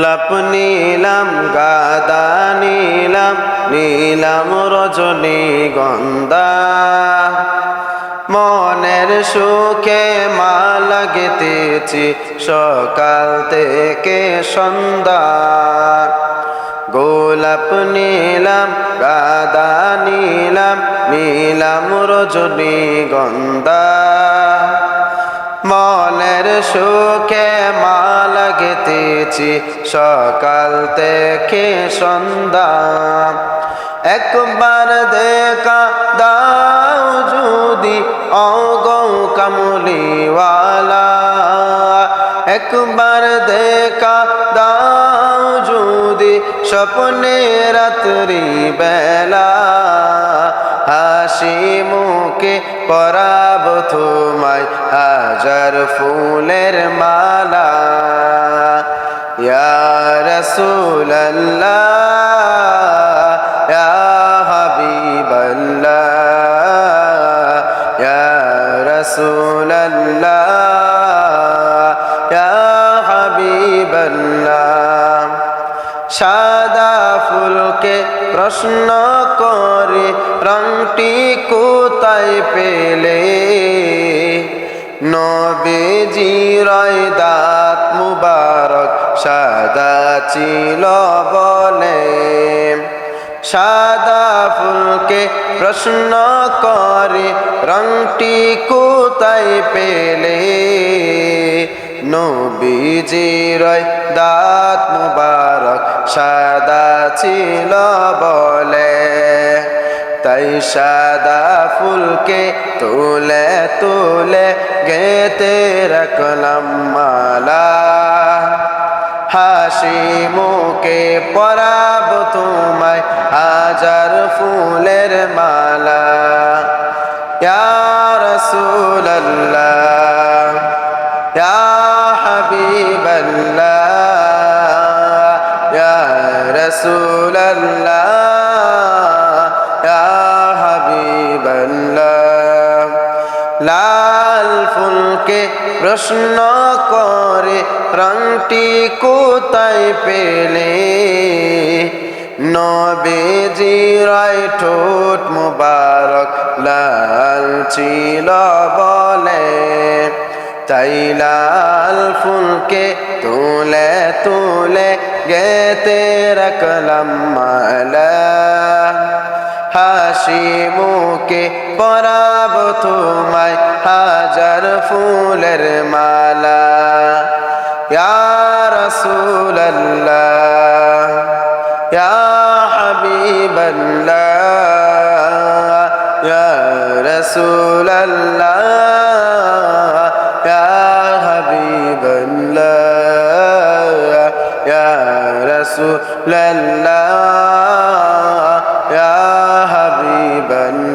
গোলাপ নীলাম গাদা নীলাম নীলাম রজনীগন্ধা মনের সুখে মালা গেঁথেছি সকাল থেকে সন্ধ্যা। গোলাপ নীলাম গাদা নীলাম নীলাম রজনীগন্ধা মনের সুখে মালা গেঁথেছি সকাল থেকে সন্ধ্যা। একবার দেখা দাও যদি ওগো কামলিওয়ালা, একবার দেখা দাও যদি স্বপ্নে রাত্রি বেলা, হাসি মুখে পরাব তোমায় হাজার ফুলের মালা। ইয়া রাসূলুল্লাহ ইয়া হাবিবাল্লাহ ইয়া রাসূলুল্লাহ ইয়া হাবিবাল্লাহ। সাদা ফুলকে প্রশ্ন করে রংটি কোথায় পেলে, নবীজির দাঁত মুবারক সাদা ছিল বলে। সাদা ফুলকে প্রশ্ন করে রংটি কোথায় পেলে, নবীজির দাঁত মুবারক সাদা ছিল বলে। তাই সাদা ফুলকে তুলে তুলে গেঁথে রাখলাম মালা, হাসি মুখে পরাব তোমায় হাজার ফুলের মালা। ইয়া রাসূলুল্লাহ ইয়া হাবিবাল্লাহ ইয়া রাসূলুল্লাহ ইয়া হাবিবাল্লাহ। লাল ফুলকে প্রশ্ন করে রংটি কোথায় পেলে, নবীজির ঠোঁট মুবারক লাল ছিল বলে। তাই লাল ফুলকে তুলে তুলে গেঁথে রাখলাম মালা, হাসি মুখে পরাব তোমায় হাজার ফুলের মালা। ইয়া রাসূলুল্লাহ ইয়া হাবিবাল্লাহ ইয়া রাসূলুল্লাহ ইয়া হাবিবাল্লাহ ইয়া রাসূলুল্লাহ ইয়া হাবিবাল্লাহ।